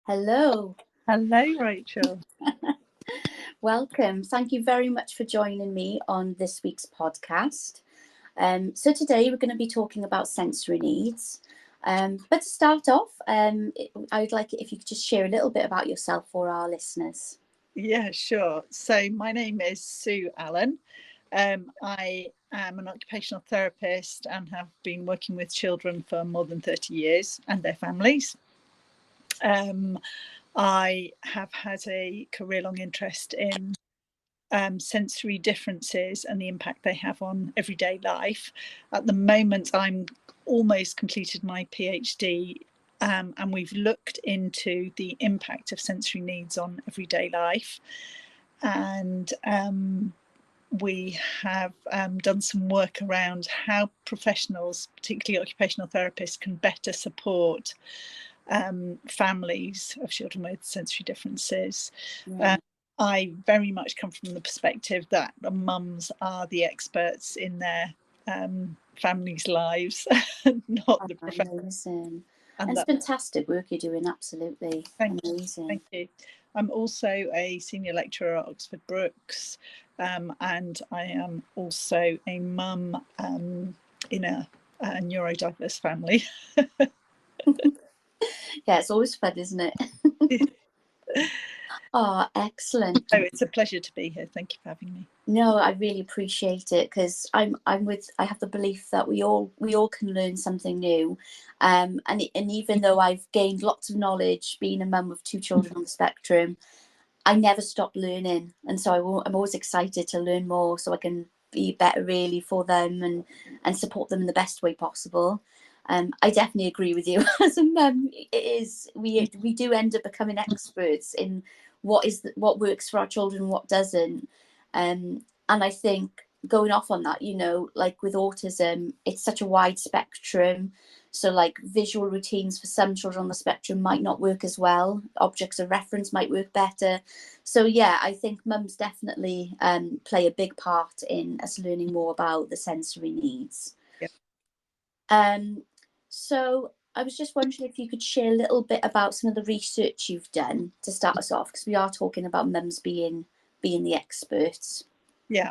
Hello. Hello, Rachel. Welcome. Thank you very much for joining me on this week's podcast. So today we're going to be talking about sensory needs. But to start off, I would like it if you could just share a little bit about yourself for our listeners. Yeah, sure. So my name is Sue Allan. I am an occupational therapist and have been working with children for more than 30 years and their families. I have had a career-long interest in sensory differences and the impact they have on everyday life. At the moment, I'm almost completed my PhD, and we've looked into the impact of sensory needs on everyday life. And we have done some work around how professionals, particularly occupational therapists, can better support families of children with sensory differences. I very much come from the perspective that the mums are the experts in their families' lives, not the professionals. Amazing. And it's fantastic work you're doing, absolutely. Amazing. Thank you. I'm also a senior lecturer at Oxford Brookes, and I am also a mum in a neurodiverse family. Yeah, it's always fun, isn't it? Oh, excellent. Oh, it's a pleasure to be here. Thank you for having me. No, I really appreciate it because I have the belief that we all can learn something new, and even though I've gained lots of knowledge being a mum of two children on the spectrum, I never stop learning, and so I'm always excited to learn more so I can be better really for them and support them in the best way possible. I definitely agree with you. As a mum, we do end up becoming experts in what works for our children and what doesn't. And I think going off on that, like with autism, it's such a wide spectrum. So like visual routines for some children on the spectrum might not work as well. Objects of reference might work better. So yeah, I think mums definitely play a big part in us learning more about the sensory needs. Yep. So I was just wondering if you could share a little bit about some of the research you've done to start us off, because we are talking about mums being the experts. Yeah.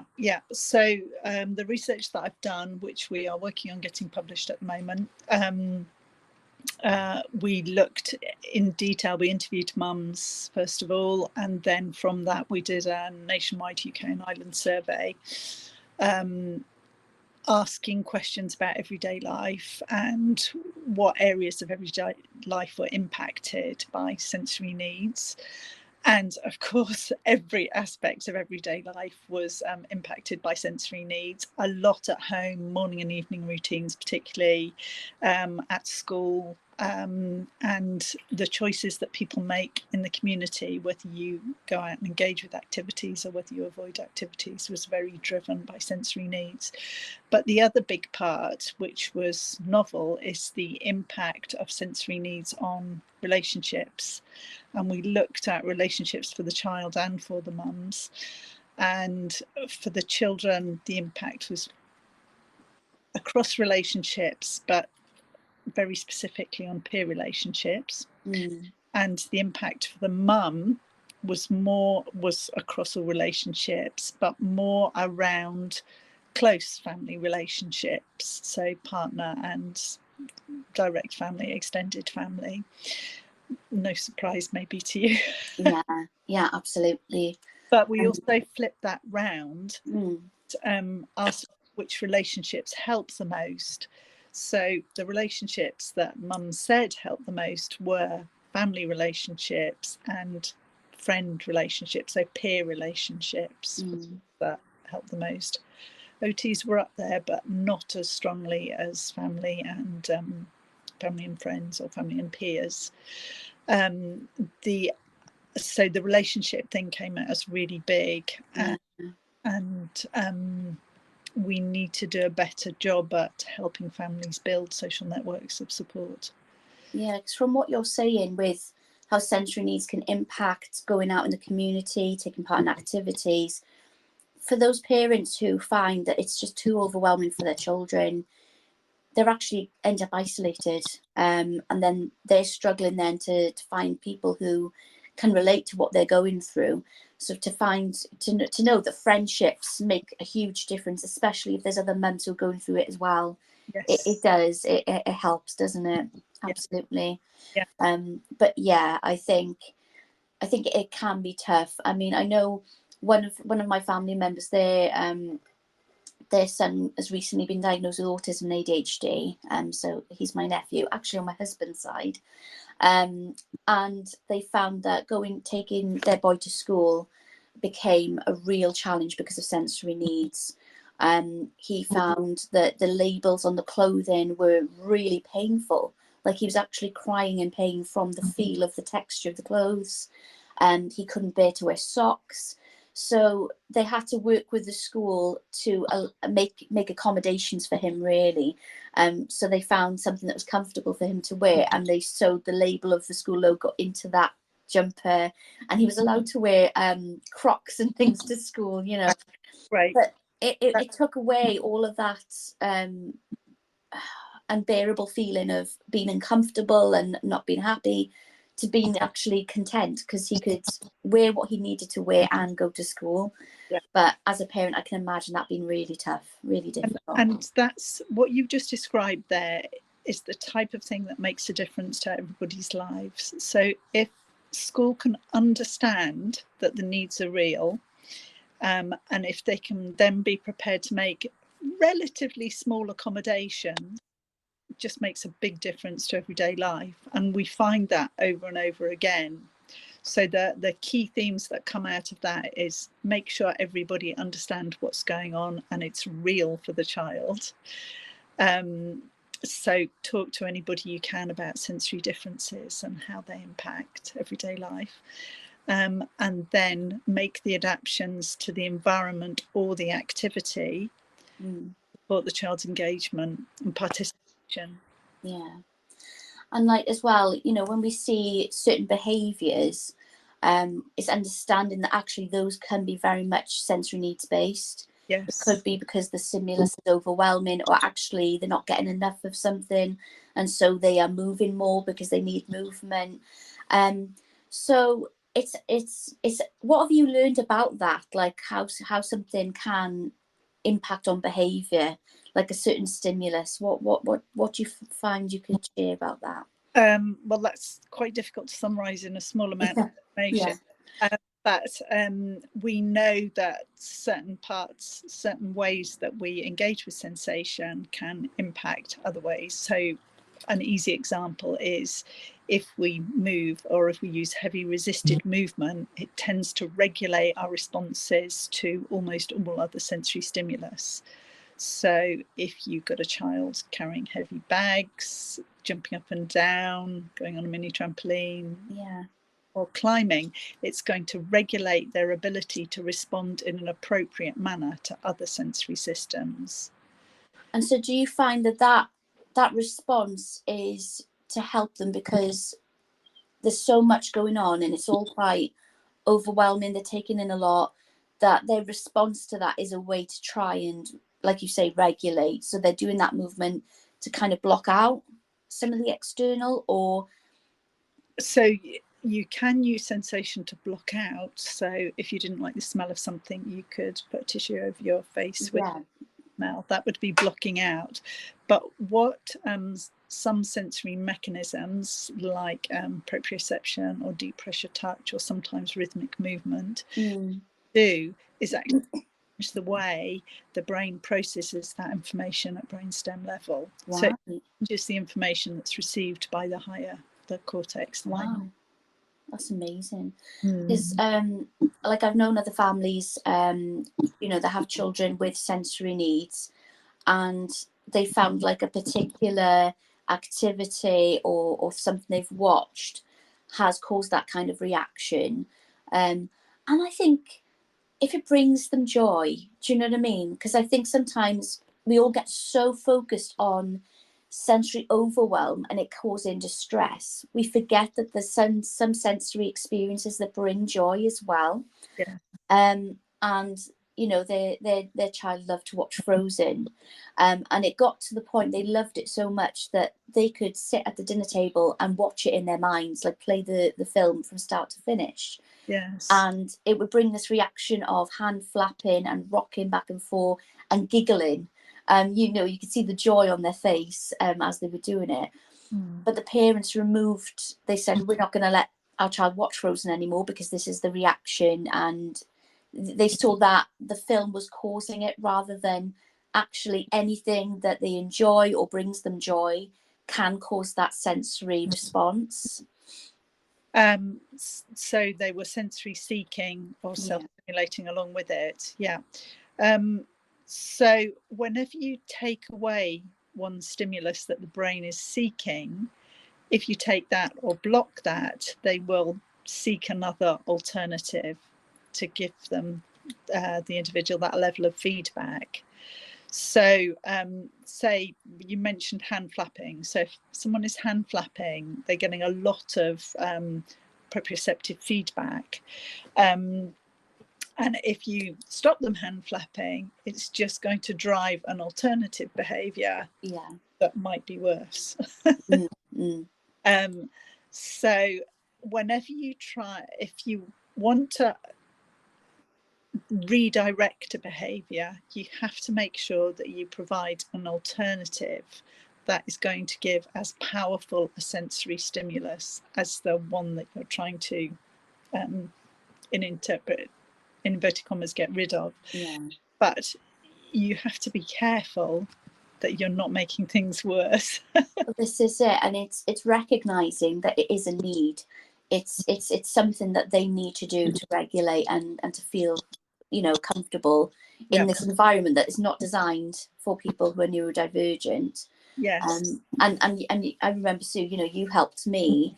So the research that I've done, which we are working on getting published at the moment, we looked in detail. We interviewed mums first of all, and then from that we did a nationwide UK and Ireland survey, asking questions about everyday life and what areas of everyday life were impacted by sensory needs. And of course, every aspect of everyday life was impacted by sensory needs. A lot at home, morning and evening routines, particularly at school, and the choices that people make in the community, whether you go out and engage with activities or whether you avoid activities, was very driven by sensory needs. But the other big part, which was novel, is the impact of sensory needs on relationships. And we looked at relationships for the child and for the mums. And for the children, the impact was across relationships, but very specifically on peer relationships. And the impact for the mum was across all relationships, but more around close family relationships, so partner and direct family, extended family. No surprise maybe to you. Yeah, absolutely. But we also flipped that round, asked which relationships help the most. So the relationships that mum said helped the most were family relationships and friend relationships, so peer relationships that helped the most. OTs were up there, but not as strongly as family and friends or family and peers. So the relationship thing came out as really big, and we need to do a better job at helping families build social networks of support. Yeah, because from what you're saying with how sensory needs can impact going out in the community, taking part in activities, for those parents who find that it's just too overwhelming for their children, they're actually end up isolated, and then they're struggling then to find people who can relate to what they're going through. So to know that friendships make a huge difference, especially if there's other mums who are going through it as well. Yes. It does. It helps, doesn't it? Yeah. Absolutely. Yeah. But yeah, I think it can be tough. I mean, I know one of my family members, their son has recently been diagnosed with autism and ADHD. So he's my nephew, actually on my husband's side. And they found that taking their boy to school became a real challenge because of sensory needs. He found that the labels on the clothing were really painful. Like, he was actually crying in pain from the feel of the texture of the clothes, and he couldn't bear to wear socks. So they had to work with the school to make accommodations for him, really. So they found something that was comfortable for him to wear, and they sewed the label of the school logo into that jumper, and he was allowed to wear Crocs and things to school, you know. Right. But it took away all of that unbearable feeling of being uncomfortable and not being happy, to being actually content, because he could wear what he needed to wear and go to school. Yeah. But as a parent, I can imagine that being really tough, really difficult. And that's what you've just described there, is the type of thing that makes a difference to everybody's lives. So if school can understand that the needs are real, and if they can then be prepared to make relatively small accommodations, it just makes a big difference to everyday life. And we find that over and over again. So the key themes that come out of that is make sure everybody understands what's going on and it's real for the child. So talk to anybody you can about sensory differences and how they impact everyday life. And then make the adaptations to the environment or the activity, support the child's engagement and participation. Yeah. And like, as well, you know, when we see certain behaviours, it's understanding that actually those can be very much sensory needs based. Yes. It could be because the stimulus is overwhelming, or actually they're not getting enough of something, and so they are moving more because they need movement. So it's what have you learned about that? Like how something can impact on behaviour, like a certain stimulus. What do you find you could share about that? Well, that's quite difficult to summarise in a small amount of information. Yeah. But we know that certain ways that we engage with sensation can impact other ways. So an easy example is if we move, or if we use heavy resisted movement, it tends to regulate our responses to almost all other sensory stimulus. So if you've got a child carrying heavy bags, jumping up and down, going on a mini trampoline, or climbing, it's going to regulate their ability to respond in an appropriate manner to other sensory systems. And so do you find that response is to help them because there's so much going on and it's all quite overwhelming, they're taking in a lot, that their response to that is a way to try and, like you say, regulate? So they're doing that movement to kind of block out some of the external, or? So you can use sensation to block out. So if you didn't like the smell of something, you could put a tissue over your face with smell. That would be blocking out. But what some sensory mechanisms like proprioception or deep pressure touch, or sometimes rhythmic movement, do is actually change the way the brain processes that information at brainstem level. So it changes the information that's received by the cortex. That's amazing. Because like, I've known other families, you know, that have children with sensory needs, and they found like a particular activity or something they've watched has caused that kind of reaction. And I think if it brings them joy, do you know what I mean? Because I think sometimes we all get so focused on sensory overwhelm and it causing distress, we forget that there's some sensory experiences that bring joy as well. Yeah. And you know, their child loved to watch Frozen, and it got to the point they loved it so much that they could sit at the dinner table and watch it in their minds, like play the film from start to finish. Yes. And it would bring this reaction of hand flapping and rocking back and forth and giggling. You know, you could see the joy on their face as they were doing it. But the parents removed, they said, we're not going to let our child watch Frozen anymore because this is the reaction. And they saw that the film was causing it rather than actually anything that they enjoy or brings them joy can cause that sensory response. So they were sensory seeking or self-stimulating along with it. Yeah. So whenever you take away one stimulus that the brain is seeking, if you take that or block that, they will seek another alternative to give them, the individual, that level of feedback. So say you mentioned hand flapping. So if someone is hand flapping, they're getting a lot of proprioceptive feedback. And if you stop them hand flapping, it's just going to drive an alternative behaviour that might be worse. So whenever you try, if you want to redirect a behaviour, you have to make sure that you provide an alternative that is going to give as powerful a sensory stimulus as the one that you're trying to, in inverted commas, get rid of. But you have to be careful that you're not making things worse. This is it, and it's recognizing that it is a need. It's something that they need to do to regulate and to feel, you know, comfortable in this environment that is not designed for people who are neurodivergent. Yes. And I remember, Sue, you know, you helped me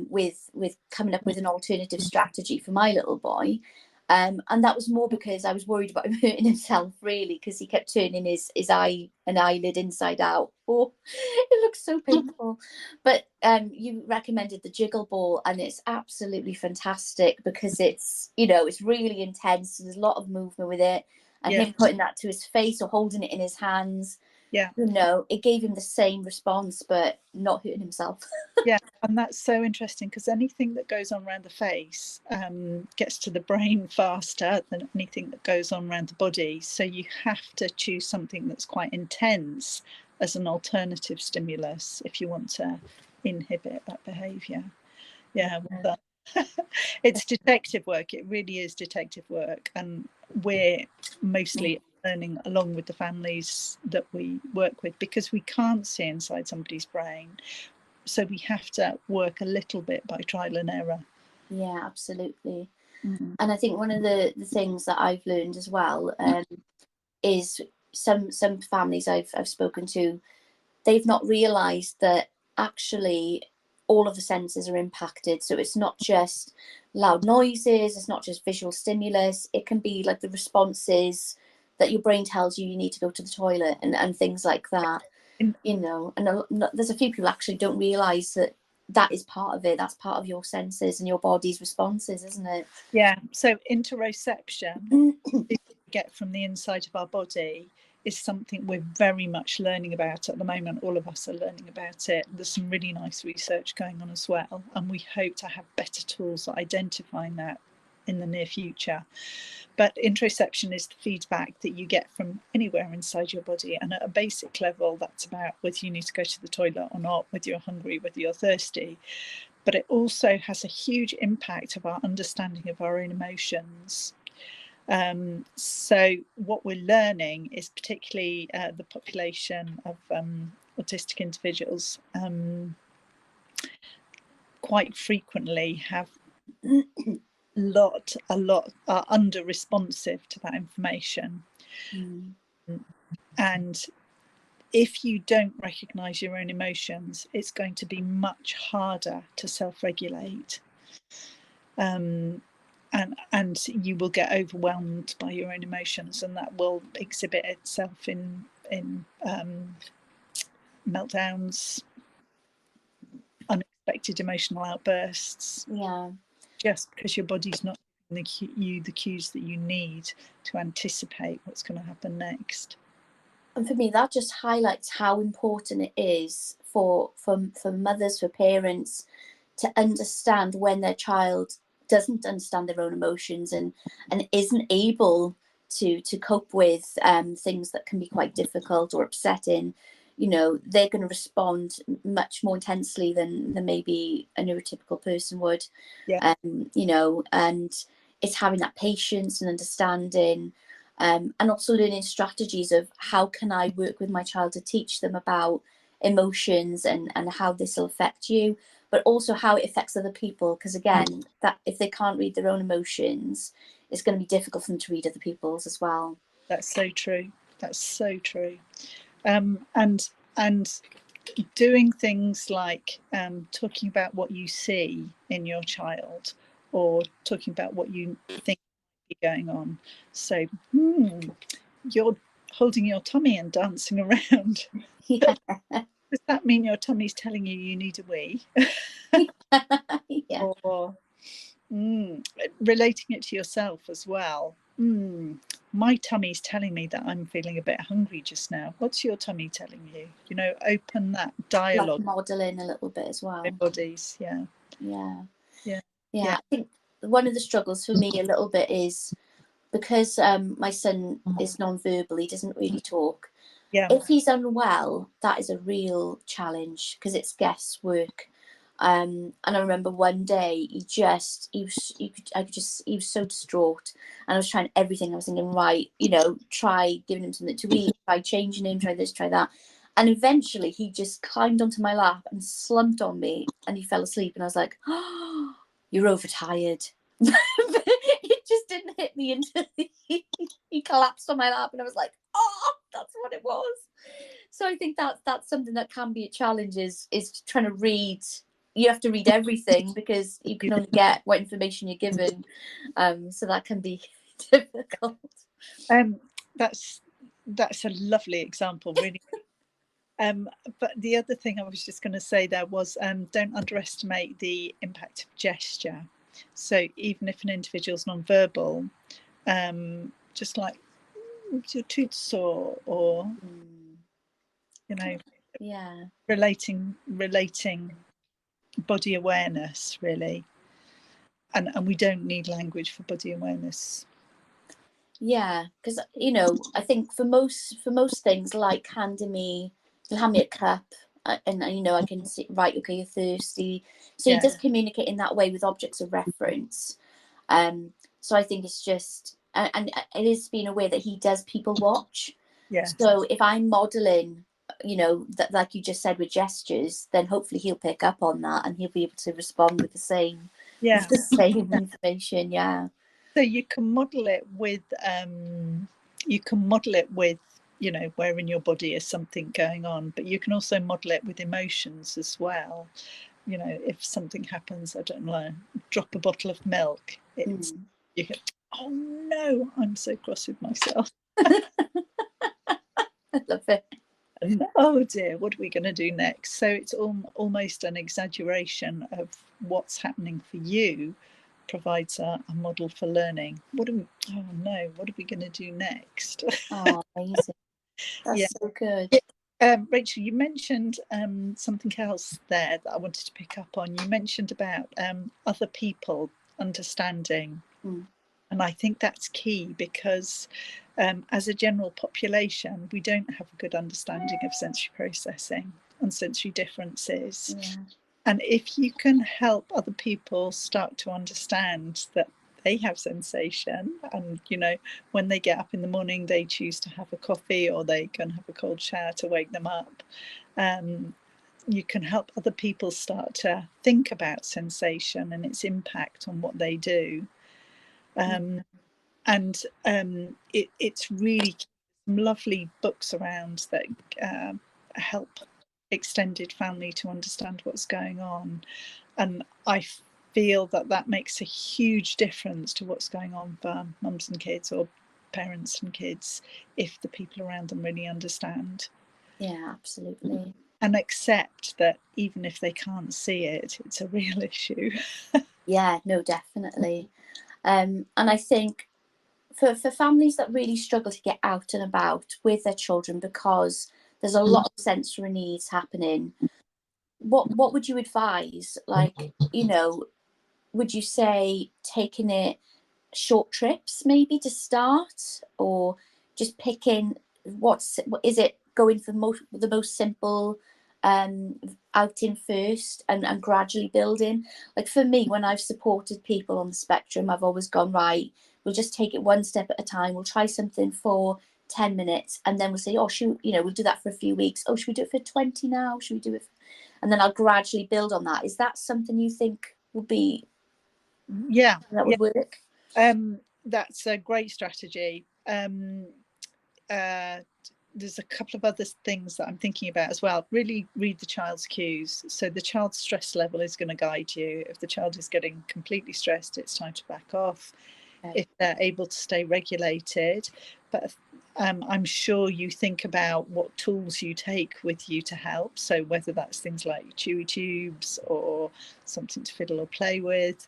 with coming up with an alternative strategy for my little boy. And that was more because I was worried about him hurting himself, really, because he kept turning his eye and eyelid inside out. Oh, it looks so painful. But you recommended the jiggle ball, and it's absolutely fantastic because it's, you know, it's really intense. There's a lot of movement with it, and him putting that to his face or holding it in his hands. You know, it gave him the same response, but not hurting himself. And that's so interesting because anything that goes on around the face gets to the brain faster than anything that goes on around the body. So you have to choose something that's quite intense as an alternative stimulus if you want to inhibit that behaviour. Well done. It's detective work. It really is detective work, and we're mostly learning along with the families that we work with because we can't see inside somebody's brain. So we have to work a little bit by trial and error. Yeah, absolutely. And I think one of the things that I've learned as well is some families I've spoken to, they've not realised that actually all of the senses are impacted. So it's not just loud noises, it's not just visual stimulus, it can be like the responses that your brain tells you need to go to the toilet and things like that. You know, and there's a few people actually don't realise that is part of it. That's part of your senses and your body's responses, isn't it? So interoception we get from the inside of our body is something we're very much learning about at the moment. All of us are learning about it. There's some really nice research going on as well, and we hope to have better tools at identifying that in the near future. But interoception is the feedback that you get from anywhere inside your body, and at a basic level that's about whether you need to go to the toilet or not, whether you're hungry, whether you're thirsty. But it also has a huge impact of our understanding of our own emotions. So what we're learning is particularly the population of autistic individuals quite frequently have a lot are under responsive to that information. And if you don't recognize your own emotions, it's going to be much harder to self-regulate. And you will get overwhelmed by your own emotions, and that will exhibit itself in meltdowns, unexpected emotional outbursts. Yeah. Just because your body's not the cues that you need to anticipate what's going to happen next. And for me, that just highlights how important it is for mothers, for parents, to understand when their child doesn't understand their own emotions and isn't able to cope with things that can be quite difficult or upsetting. You know, they're going to respond much more intensely than maybe a neurotypical person would. Yeah. You know, and it's having that patience and understanding, and also learning strategies of how can I work with my child to teach them about emotions and how this will affect you, but also how it affects other people. Because again, that if they can't read their own emotions, it's going to be difficult for them to read other people's as well. That's so true. That's so true. And doing things like talking about what you see in your child, or talking about what you think is going on. So, you're holding your tummy and dancing around. Yeah. Does that mean your tummy's telling you you need a wee? Yeah. Or relating it to yourself as well. My tummy's telling me that I'm feeling a bit hungry just now. What's your tummy telling you? You know, open that dialogue. Like modeling a little bit as well. Bodies, yeah. Yeah. Yeah. Yeah. I think one of the struggles for me a little bit is because my son is non-verbal, he doesn't really talk. Yeah. If he's unwell, that is a real challenge because it's guesswork. And I remember one day he was so distraught, and I was trying everything. I was thinking, right, you know, try giving him something to eat, try changing him, try this, try that. And eventually he just climbed onto my lap and slumped on me and he fell asleep. And I was like, oh, you're overtired. It just didn't hit me until he collapsed on my lap and I was like, oh, that's what it was. So I think that's something that can be a challenge, is trying to read. You have to read everything because you can only get what information you're given. So that can be difficult. That's a lovely example, really. But the other thing I was just going to say there was don't underestimate the impact of gesture. So even if an individual's non-verbal, just like, is your tooth sore, or you know, Yeah. relating body awareness, really. And we don't need language for body awareness. Yeah, because you know, I think for most things, like he'll hand me a cup, and you know, I can see, right, okay, you're thirsty. So he does communicate in that way with objects of reference. So I think it's just, and it is being aware that he does people watch. Yes. So if I'm modeling, you know, that like you just said with gestures, then hopefully he'll pick up on that and he'll be able to respond with the same information. Yeah. So you can model it with you know, where in your body is something going on, but you can also model it with emotions as well. You know, if something happens, I don't know, drop a bottle of milk, it's you go, oh no, I'm so cross with myself. I love it. And, oh dear, what are we going to do next? So it's almost an exaggeration of what's happening for you, provides a model for learning. What are we going to do next? Oh, amazing. That's so good. Rachel, you mentioned something else there that I wanted to pick up on. You mentioned about other people understanding. And I think that's key because as a general population, we don't have a good understanding of sensory processing and sensory differences. Yeah. And if you can help other people start to understand that they have sensation, and you know, when they get up in the morning they choose to have a coffee or they can have a cold shower to wake them up, you can help other people start to think about sensation and its impact on what they do. And it's really some lovely books around that help extended family to understand what's going on, and I feel that makes a huge difference to what's going on for mums and kids, or parents and kids, if the people around them really understand. Yeah, absolutely. And accept that even if they can't see it, it's a real issue. Yeah, no, definitely. And I think for families that really struggle to get out and about with their children because there's a lot of sensory needs happening, what would you advise? Like, you know, would you say taking it short trips maybe to start, or just picking what is it, going for the most simple outing first and gradually building? Like for me, when I've supported people on the spectrum, I've always gone, right, we'll just take it one step at a time. We'll try something for 10 minutes and then we'll say, oh, we'll do that for a few weeks. Oh, should we do it for 20 now? Should we do it and then I'll gradually build on that. Is that something you think would be that would work? That's a great strategy. There's a couple of other things that I'm thinking about as well. Really read the child's cues. So the child's stress level is going to guide you. If the child is getting completely stressed, it's time to back off. Okay. If they're able to stay regulated, but I'm sure you think about what tools you take with you to help. So whether that's things like chewy tubes or something to fiddle or play with.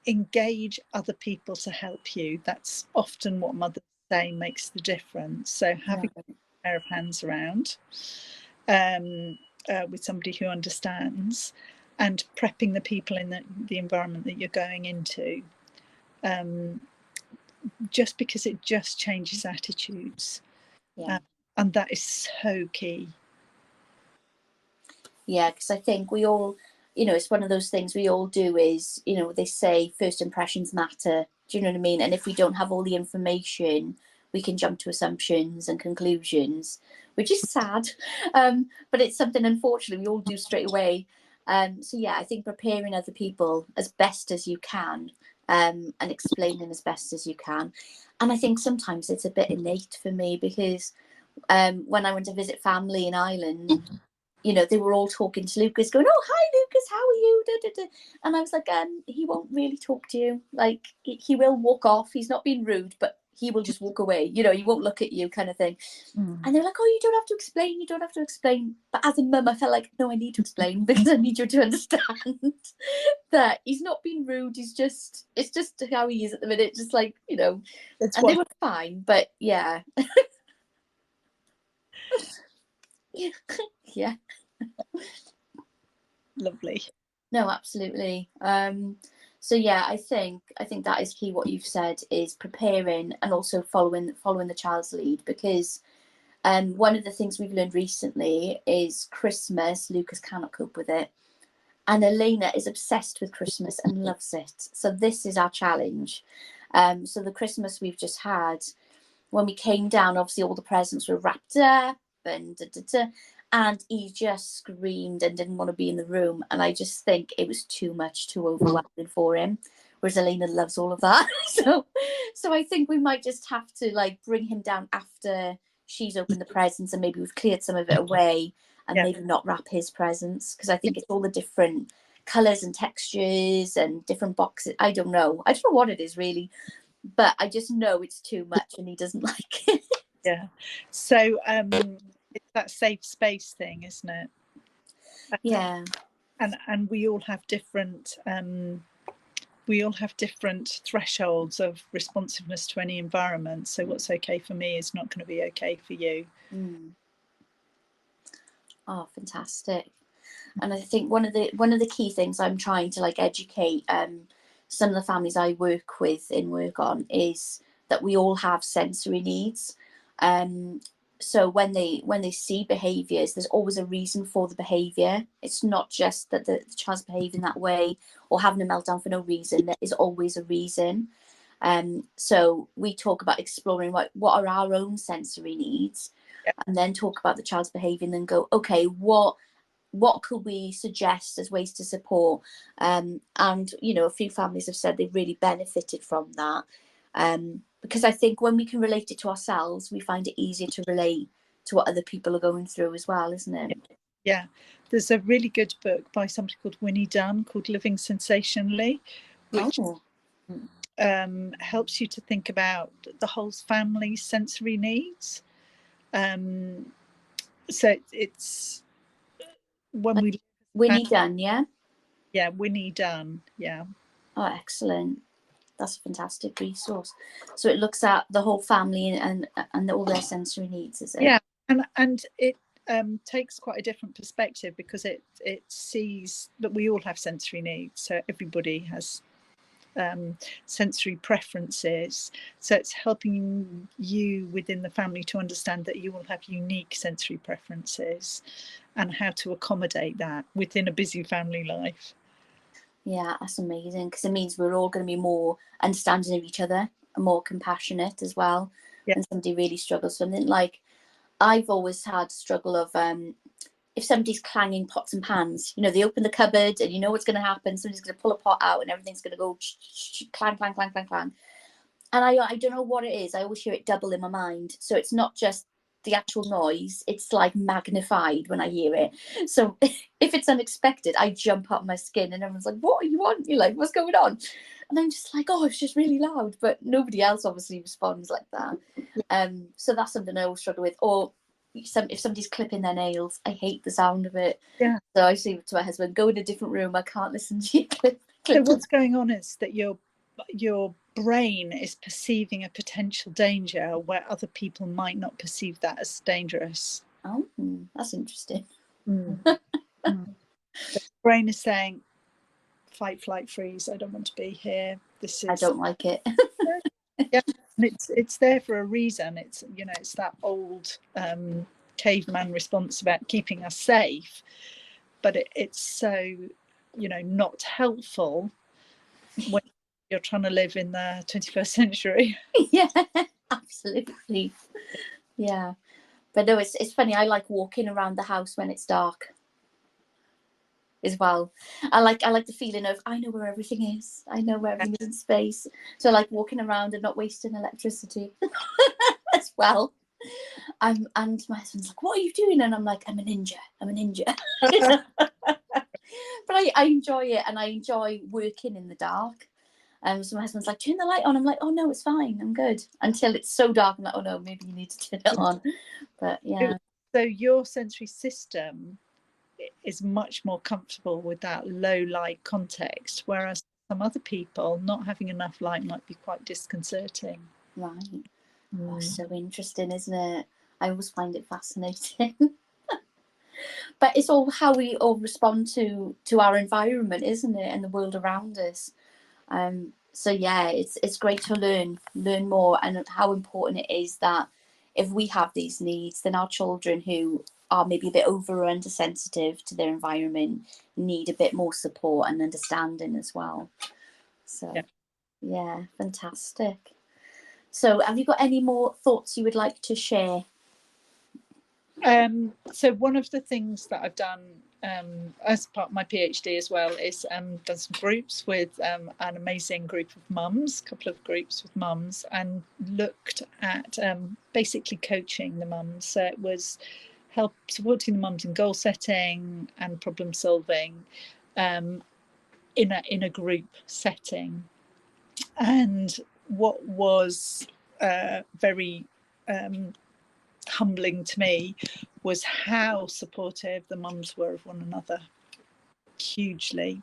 Engage other people to help you. That's often what mothers say makes the difference. So having a pair of hands around with somebody who understands, and prepping the people in the environment that you're going into, just because it just changes attitudes. And that is so key. Yeah, because I think we all, you know, it's one of those things we all do is, you know, they say first impressions matter. Do you know what I mean? And if we don't have all the information, we can jump to assumptions and conclusions, which is sad. But it's something, unfortunately, we all do straight away. So yeah, I think preparing other people as best as you can, and explaining as best as you can. And I think sometimes it's a bit innate for me because when I went to visit family in Ireland, you know, they were all talking to Lucas, going, "Oh, hi, Lucas, how are you?" Da, da, da. And I was like, he won't really talk to you. Like, he will walk off. He's not being rude, but he will just walk away. You know, he won't look at you, kind of thing. And they're like, "Oh, you don't have to explain. You don't have to explain." But as a mum, I felt like, no, I need to explain because I need you to understand that he's not being rude. It's just how he is at the minute. Just like, you know, and they were fine. But yeah. Yeah. Lovely. No, absolutely. So yeah, I think that is key. What you've said is preparing and also following the child's lead, because one of the things we've learned recently is Christmas, Lucas cannot cope with it, and Elena is obsessed with Christmas and loves it. So this is our challenge. So the Christmas we've just had, when we came down, obviously all the presents were wrapped up and and he just screamed and didn't want to be in the room. And I just think it was too much, too overwhelming for him. Whereas Elena loves all of that. So I think we might just have to like bring him down after she's opened the presents and maybe we've cleared some of it away, and maybe not wrap his presents, because I think it's all the different colours and textures and different boxes. I don't know what it is really, but I just know it's too much and he doesn't like it. Yeah. So it's that safe space thing, isn't it? Yeah. And we all have different thresholds of responsiveness to any environment. So what's okay for me is not going to be okay for you. Oh, fantastic. And I think one of the key things I'm trying to like educate some of the families I work with in Work On is that we all have sensory needs. So when they see behaviours, there's always a reason for the behaviour. It's not just that the child's behaving that way or having a meltdown for no reason. There is always a reason. So we talk about exploring what are our own sensory needs, and then talk about the child's behaviour and then go, okay, what could we suggest as ways to support? And you know, a few families have said they've really benefited from that. Because I think when we can relate it to ourselves, we find it easier to relate to what other people are going through as well, isn't it? Yeah. There's a really good book by somebody called Winnie Dunn called Living Sensationally, which helps you to think about the whole family's sensory needs. So it's when we Winnie Dunn, yeah, Winnie Dunn, yeah. Oh, excellent. That's a fantastic resource. So it looks at the whole family and all their sensory needs, is it? Yeah, and it takes quite a different perspective, because it sees that we all have sensory needs. So everybody has sensory preferences. So it's helping you within the family to understand that you will have unique sensory preferences and how to accommodate that within a busy family life. Yeah, that's amazing, because it means we're all going to be more understanding of each other and more compassionate as well. Yeah. When somebody really struggles something, like I've always had struggle of if somebody's clanging pots and pans, you know, they open the cupboard and you know what's going to happen. Somebody's going to pull a pot out and everything's going to go clang, clang, clang, clang, clang. And I don't know what it is. I always hear it double in my mind. So it's not just the actual noise, it's like magnified when I hear it. So if it's unexpected, I jump up my skin and everyone's like, what are you on? You're like, what's going on? And I'm just like, oh, it's just really loud. But nobody else obviously responds like that. So that's something I always struggle with. Or if somebody's clipping their nails, I hate the sound of it. Yeah. So I say to my husband, go in a different room. I can't listen to you clip. So what's going on is that your brain is perceiving a potential danger where other people might not perceive that as dangerous. Oh, that's interesting. The brain is saying, fight, flight, freeze. I don't want to be here. This is. I don't like it. Yeah, and it's there for a reason. It's, you know, it's that old caveman response about keeping us safe, but it's so, you know, not helpful when you're trying to live in the 21st century. Yeah, absolutely. Yeah, but no, it's funny. I like walking around the house when it's dark as well. I like the feeling of I know where everything is. I know where everything is in space. So I like walking around and not wasting electricity as well. And my husband's like, "What are you doing?" And I'm like, "I'm a ninja. I'm a ninja." But I enjoy it, and I enjoy working in the dark. So my husband's like, turn the light on. I'm like, oh no, it's fine. I'm good. Until it's so dark, I'm like, oh no, maybe you need to turn it on. But yeah. So your sensory system is much more comfortable with that low light context, whereas some other people, not having enough light might be quite disconcerting. Right. Oh, so interesting, isn't it? I always find it fascinating. But it's all how we all respond to our environment, isn't it, and the world around us. So yeah, it's great to learn more, and how important it is that if we have these needs, then our children who are maybe a bit over or under sensitive to their environment need a bit more support and understanding as well. So yeah, fantastic. So have you got any more thoughts you would like to share? So one of the things that I've done as part of my PhD as well is done some groups with an amazing group of mums, a couple of groups with mums, and looked at basically coaching the mums. So it was supporting the mums in goal setting and problem solving in a group setting. And what was very humbling to me was how supportive the mums were of one another, hugely.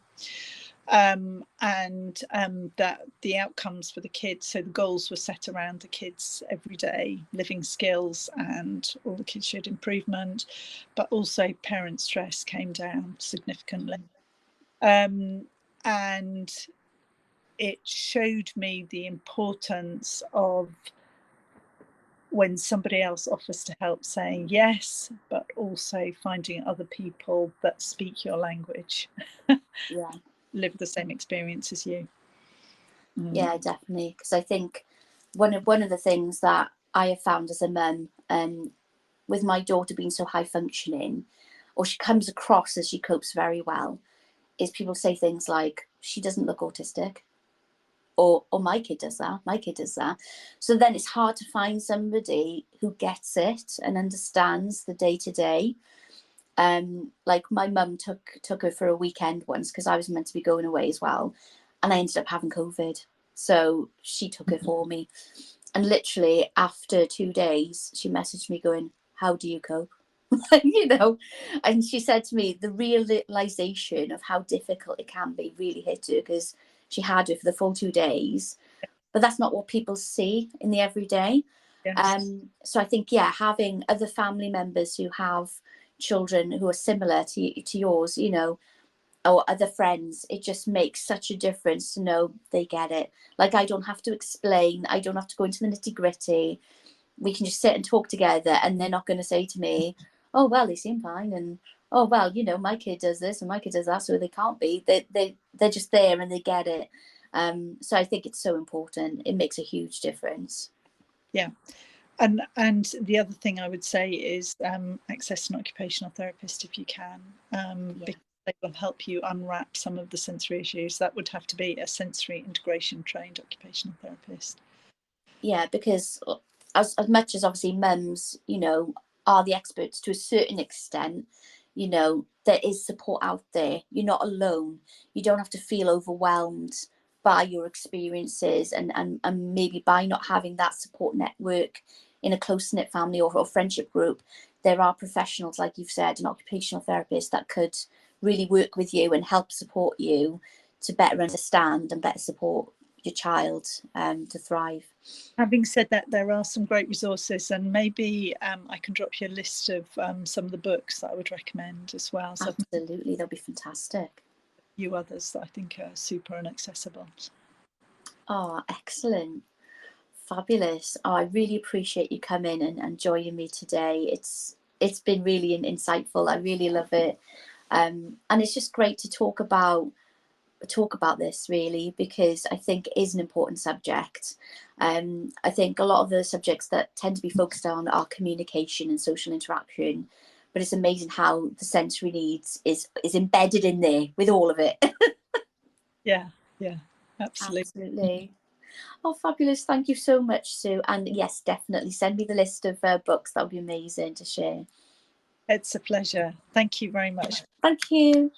And that the outcomes for the kids, so the goals were set around the kids' everyday living skills, and all the kids showed improvement, but also parent stress came down significantly. And it showed me the importance of when somebody else offers to help, saying yes, but also finding other people that speak your language, live the same experience as you. Yeah, definitely. Because I think one of the things that I have found as a mum, with my daughter being so high functioning, or she comes across as she copes very well, is people say things like, she doesn't look autistic. Or my kid does that. So then it's hard to find somebody who gets it and understands the day-to-day. Like my mum took her for a weekend once, because I was meant to be going away as well, and I ended up having COVID. So she took her for me. And literally after 2 days, she messaged me going, how do you cope? You know, and she said to me, the realization of how difficult it can be really hit her, because she had her for the full 2 days, but that's not what people see in the everyday. Yes. So I think, yeah, having other family members who have children who are similar to yours, you know, or other friends, it just makes such a difference to know they get it. Like, I don't have to explain, I don't have to go into the nitty gritty. We can just sit and talk together, and they're not going to say to me, oh well, they seem fine, and oh well, you know, my kid does this and my kid does that, so they can't be. They're just there and they get it. So I think it's so important. It makes a huge difference. Yeah. And the other thing I would say is access an occupational therapist if you can, because they will help you unwrap some of the sensory issues. That would have to be a sensory integration trained occupational therapist. Yeah, because as much as obviously mums, you know, are the experts to a certain extent, you know, there is support out there. You're not alone. You don't have to feel overwhelmed by your experiences, and maybe by not having that support network in a close-knit family or friendship group. There are professionals, like you've said, an occupational therapist that could really work with you and help support you to better understand and better support your child to thrive. Having said that, there are some great resources, and maybe I can drop you a list of some of the books that I would recommend as well. So absolutely, that'll be fantastic. A few others that I think are super and accessible. Oh, excellent. Fabulous. Oh, I really appreciate you coming and joining me today. It's been really insightful. I really love it. And it's just great to talk about this, really, because I think it is an important subject. I think a lot of the subjects that tend to be focused on are communication and social interaction, but it's amazing how the sensory needs is embedded in there with all of it. Yeah, absolutely. Absolutely. Oh, fabulous. Thank you so much, Sue. And yes, definitely send me the list of books. That would be amazing to share. It's a pleasure. Thank you very much. Thank you.